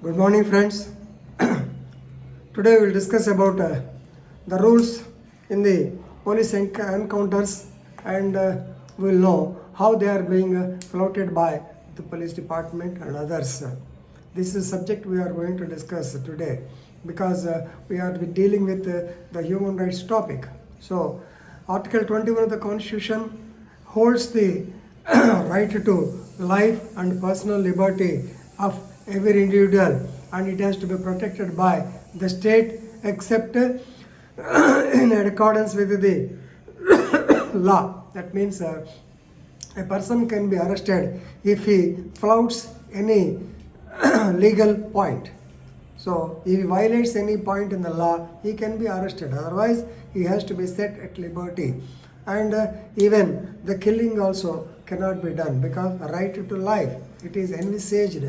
Good morning, friends. Today we will discuss about the rules in the police encounters, and we will know how they are being flouted by the police department and others. This is a subject we are going to discuss today because we are dealing with the human rights topic. So, Article 21 of the Constitution holds the right to life and personal liberty of every individual, and it has to be protected by the state except in accordance with the law. That means a person can be arrested if he flouts any legal point. So if he violates any point in the law, he can be arrested. Otherwise, he has to be set at liberty. And even the killing also cannot be done because the right to life, it is envisaged.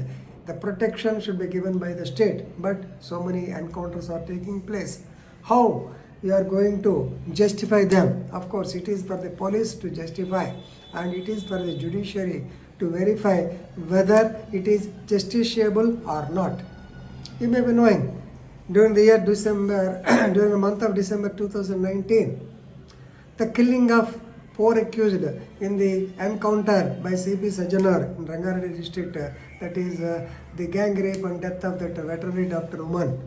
The protection should be given by the state, but so many encounters are taking place. How you are going to justify them? Of course, it is for the police to justify, and it is for the judiciary to verify whether it is justiciable or not. You may be knowing, during the year December, during the month of December 2019, the killing of 4 accused in the encounter by C.P. Sajjanar in Rangareddy district, that is the gang rape and death of that veterinary doctor woman.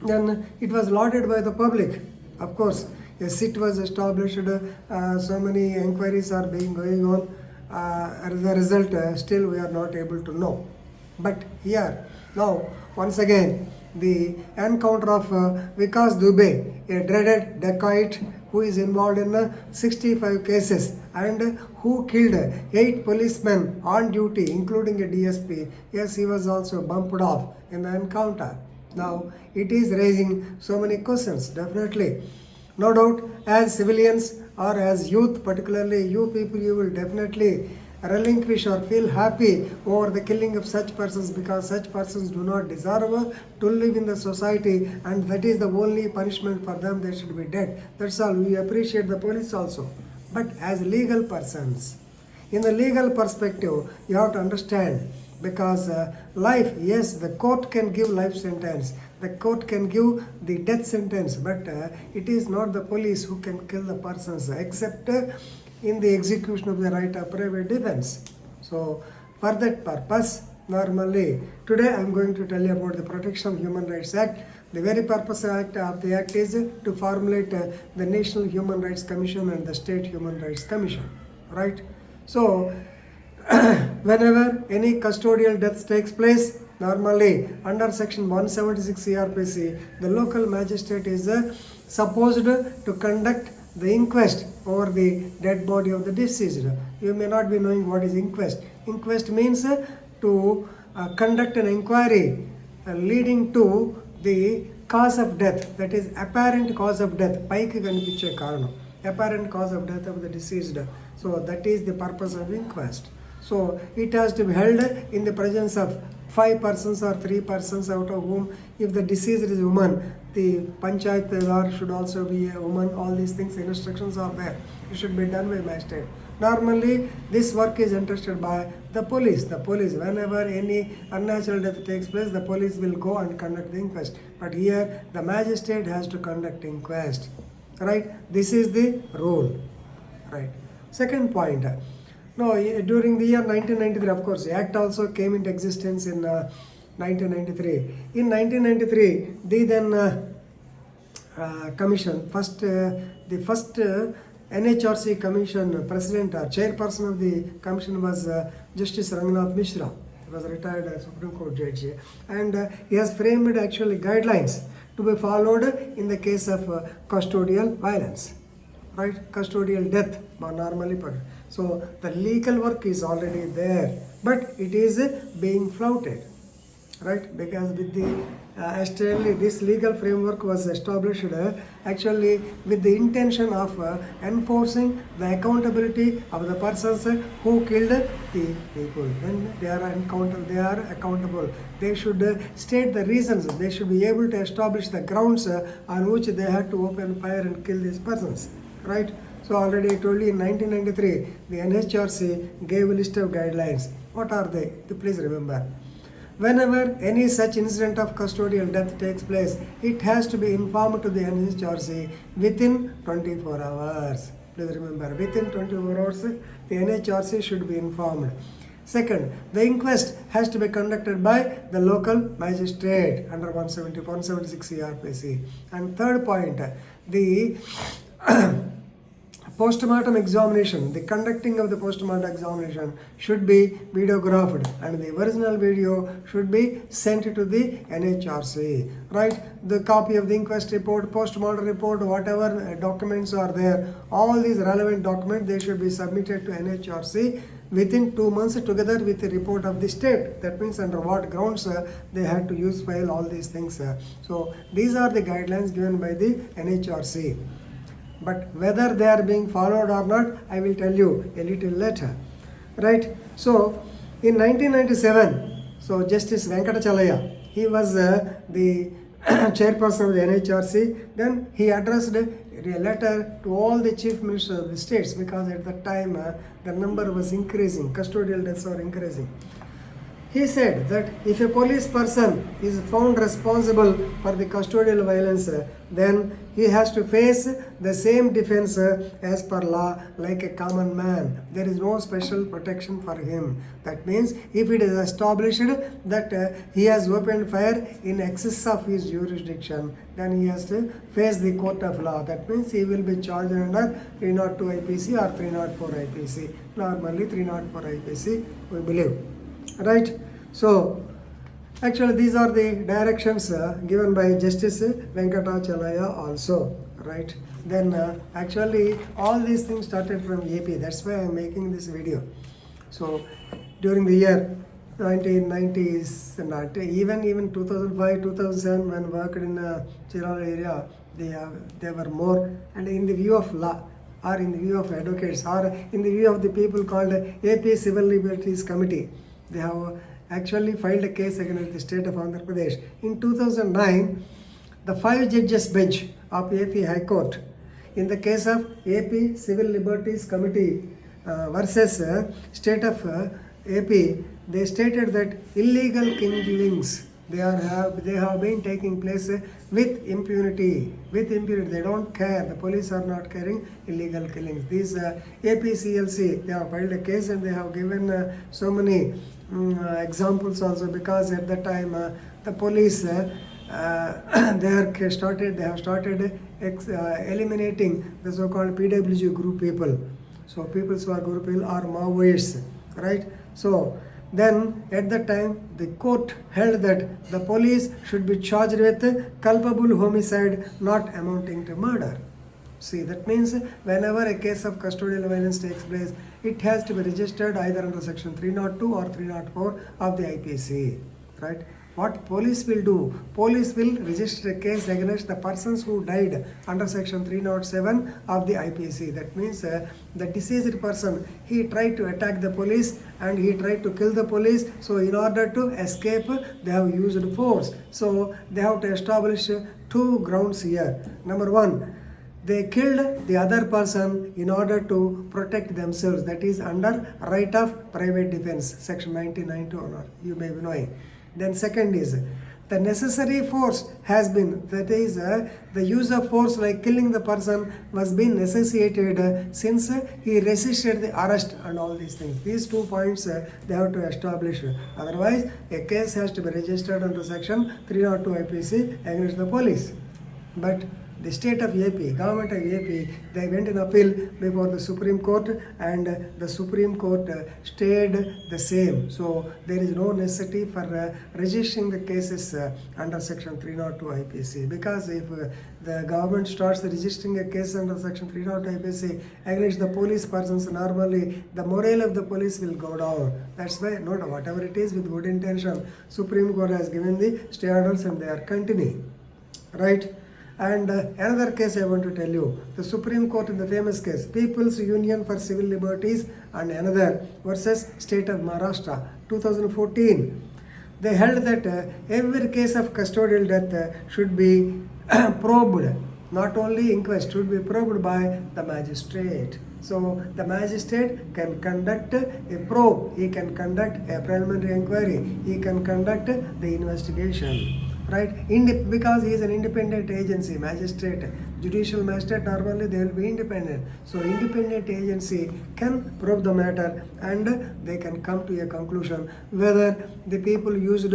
Then it was lauded by the public. Of course, a sit was established, so many inquiries are going on. As a result, still we are not able to know. But here, now, once again, the encounter of Vikas Dubey, a dreaded dacoit who is involved in 65 cases and who killed 8 policemen on duty, including a DSP. Yes, he was also bumped off in the encounter. Now, it is raising so many questions, definitely. No doubt, as civilians or as youth, particularly you people, you will definitely relinquish or feel happy over the killing of such persons, because such persons do not deserve to live in the society, and that is the only punishment for them. They should be dead. That's all. We appreciate the police also. But as legal persons, in the legal perspective, you have to understand, because life, yes, the court can give life sentence, the court can give the death sentence, but it is not the police who can kill the persons except in the execution of the right of private defense. So for that purpose, normally today I am going to tell you about the Protection of Human Rights Act. The very purpose of the act is to formulate the National Human Rights Commission and the State Human Rights Commission, right? So whenever any custodial death takes place, normally under section 176 CRPC, the local magistrate is supposed to conduct the inquest over the dead body of the deceased. You may not be knowing what is inquest. Inquest means to conduct an inquiry leading to the cause of death, that is apparent cause of death, paiki kanipiche karanam, apparent cause of death of the deceased. So that is the purpose of inquest. So it has to be held in the presence of 5 persons or 3 persons, out of whom, if the deceased is a woman, the panchayat should also be a woman. All these things, instructions are there. It should be done by magistrate. Normally, this work is entrusted by the police. The police, whenever any unnatural death takes place, the police will go and conduct the inquest. But here, the magistrate has to conduct inquest. Right? This is the rule. Right? Second point. No, during the year 1993, of course, the Act also came into existence in 1993. In 1993, the then commission, the first NHRC commission president or chairperson of the commission was Justice Ranganath Mishra. He was a retired Supreme Court judge, and he has framed actually guidelines to be followed in the case of custodial violence, right? Custodial death, normally. So the legal work is already there, but it is being flouted, right? Because with the this legal framework was established actually with the intention of enforcing the accountability of the persons who killed the people. When they are accountable. They should state the reasons. They should be able to establish the grounds on which they had to open fire and kill these persons, right? So already I told you in 1993, the NHRC gave a list of guidelines. What are they? Please remember. Whenever any such incident of custodial death takes place, it has to be informed to the NHRC within 24 hours. Please remember, within 24 hours, the NHRC should be informed. Second, the inquest has to be conducted by the local magistrate under 176 CRPC. And third point, the postmortem examination, the conducting of the postmortem examination should be videographed and the original video should be sent to the NHRC, right? The copy of the inquest report, postmortem report, whatever documents are there, all these relevant documents, they should be submitted to NHRC within 2 months together with the report of the state. That means under what grounds they had to use file all these things. So these are the guidelines given by the NHRC. But whether they are being followed or not, I will tell you a little later. Right? So, in 1997, so Justice Venkatachalaya, he was the chairperson of the NHRC. Then he addressed a letter to all the chief ministers of the states because at that time the number was increasing, custodial deaths were increasing. He said that if a police person is found responsible for the custodial violence, then he has to face the same defense as per law like a common man. There is no special protection for him. That means if it is established that he has opened fire in excess of his jurisdiction, then he has to face the court of law. That means he will be charged under 302 IPC or 304 IPC. Normally 304 IPC, we believe. Right? So, actually these are the directions given by Justice Venkatachalaya also. Right? Then actually all these things started from AP. That's why I am making this video. So, during the year 1990s and even 2005, 2007 when worked in Chirala area, they were more, and in the view of law or in the view of advocates or in the view of the people called AP Civil Liberties Committee, they have actually filed a case against the state of Andhra Pradesh. In 2009, the 5 judges bench of AP High Court in the case of AP Civil Liberties Committee versus state of AP, they stated that illegal killings they have been taking place with impunity. They don't care. The police are not caring illegal killings. These APCLC, they have filed a case and they have given so many examples also, because at that time the police they have started eliminating the so-called PWG group people. So people who are group people are Maoists, right? So then at that time the court held that the police should be charged with culpable homicide not amounting to murder. See, that means whenever a case of custodial violence takes place, it has to be registered either under section 302 or 304 of the IPC, right? What police will do? Police will register a case against the persons who died under section 307 of the IPC. That means the deceased person, he tried to attack the police and he tried to kill the police. So in order to escape, they have used force. So they have to establish 2 grounds here. Number 1, they killed the other person in order to protect themselves. That is under right of private defense, section 1992, you may be knowing. Then second is, the necessary force has been, that is the use of force like killing the person was being necessitated since he resisted the arrest and all these things. These 2 points they have to establish. Otherwise, a case has to be registered under section 302 IPC against the police. But the state of AP, government of AP, they went in appeal before the Supreme Court and the Supreme Court stayed the same. So there is no necessity for registering the cases under section 302 IPC, because if the government starts registering a case under section 302 IPC against the police persons, normally the morale of the police will go down. That's why, no matter whatever it is, with good intention, Supreme Court has given the stay orders and they are continuing, right? And another case I want to tell you, the Supreme Court in the famous case, People's Union for Civil Liberties and another versus State of Maharashtra, 2014. They held that every case of custodial death should be probed, not only inquest, should be probed by the magistrate. So the magistrate can conduct a probe, he can conduct a preliminary inquiry, he can conduct the investigation. Right? Because he is an independent agency, magistrate, judicial magistrate, normally they will be independent. So independent agency can probe the matter and they can come to a conclusion whether the people used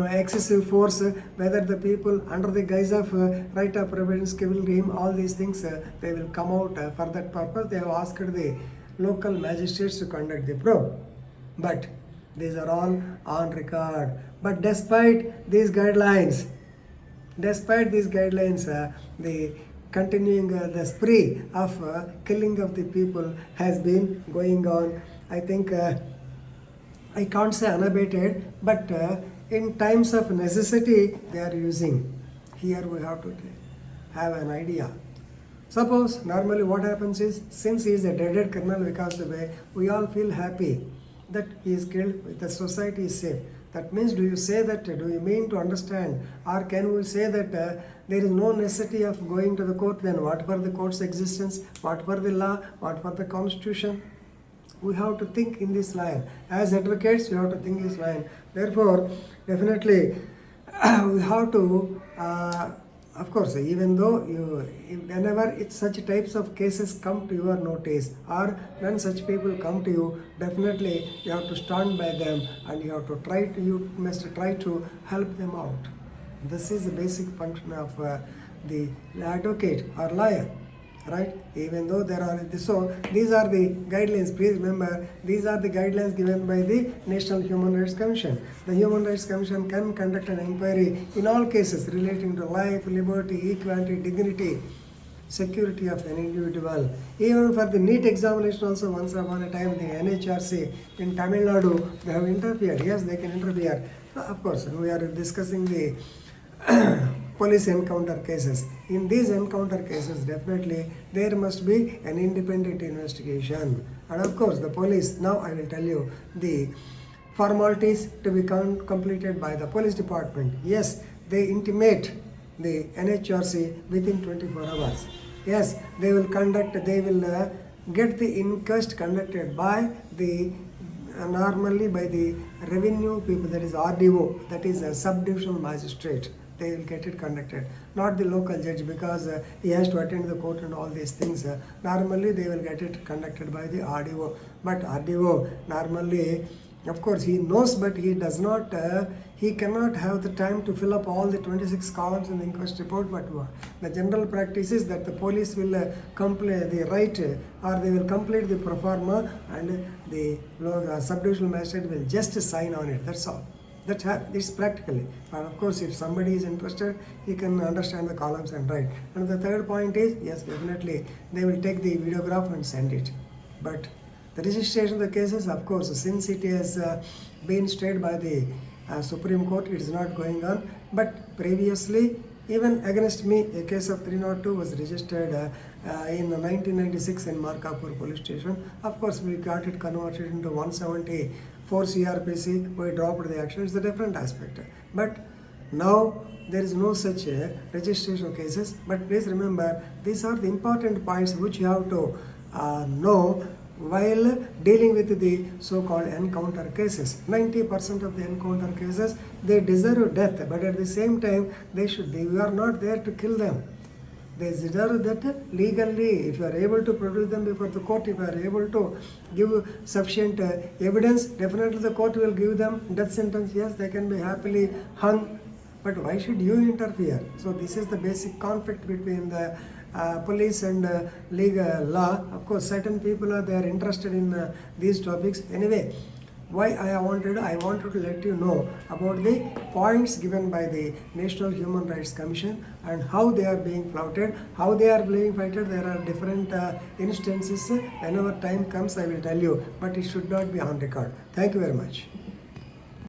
excessive force, whether the people under the guise of right of preference killed him, all these things they will come out. For that purpose they have asked the local magistrates to conduct the probe. But these are all on record. But despite these guidelines, the continuing the spree of killing of the people has been going on. I think I can't say unabated, but in times of necessity they are using. Here we have to have an idea. Suppose normally what happens is, since he is a dreaded criminal Vikas Dubey, we all feel happy that he is killed, the society is safe. That means, do you mean to understand, or can we say that there is no necessity of going to the court? Then what for the court's existence? What for the law? What for the constitution? We have to think in this line. As advocates, we have to think this line. Therefore, definitely, we have to, of course, even though whenever such types of cases come to your notice, or when such people come to you, definitely you have to stand by them and you must try to help them out. This is the basic function of the advocate or lawyer. Right? Even though there are, so these are the guidelines. Please remember, these are the guidelines given by the National Human Rights Commission. The Human Rights Commission can conduct an inquiry in all cases relating to life, liberty, equality, dignity, security of an individual. Even for the NEET examination also, once upon a time, the NHRC in Tamil Nadu, they have interfered. Yes, they can interfere. Of course, we are discussing the police encounter cases. In these encounter cases, definitely there must be an independent investigation. And of course, the police, now I will tell you the formalities to be completed by the police department. Yes, they intimate the NHRC within 24 hours. Yes, they will get the inquest conducted by the normally by the revenue people, that is RDO, that is a subdivisional magistrate. They will get it conducted, not the local judge, because he has to attend the court and all these things. Normally they will get it conducted by the RDO. But RDO normally, of course, he knows, but he does not, he cannot have the time to fill up all the 26 columns in the inquest report. But the general practice is that the police will complete the right, or they will complete the pro forma, and the subdivisional magistrate will just sign on it. That's all. This practically. And of course, if somebody is interested, he can understand the columns and write. And the third point is, yes, definitely, they will take the videograph and send it. But the registration of the cases, of course, since it has been stayed by the Supreme Court, it is not going on. But previously, even against me, a case of 302 was registered in 1996 in Markapur police station. Of course, we got it converted into 174 CRPC. We dropped the action. It's a different aspect. But now there is no such registration of cases. But please remember, these are the important points which you have to know while dealing with the so-called encounter cases. 90% of the encounter cases, they deserve death, but at the same time, we are not there to kill them. They deserve death legally. If you are able to produce them before the court, if you are able to give sufficient evidence, definitely the court will give them death sentence. Yes, they can be happily hung, but why should you interfere? So this is the basic conflict between the police and legal law. Of course, certain people are there interested in these topics. Anyway, why I wanted to let you know about the points given by the National Human Rights Commission and how they are being flouted, how they are being fighted. There are different instances. Whenever time comes, I will tell you, but it should not be on record. Thank you very much.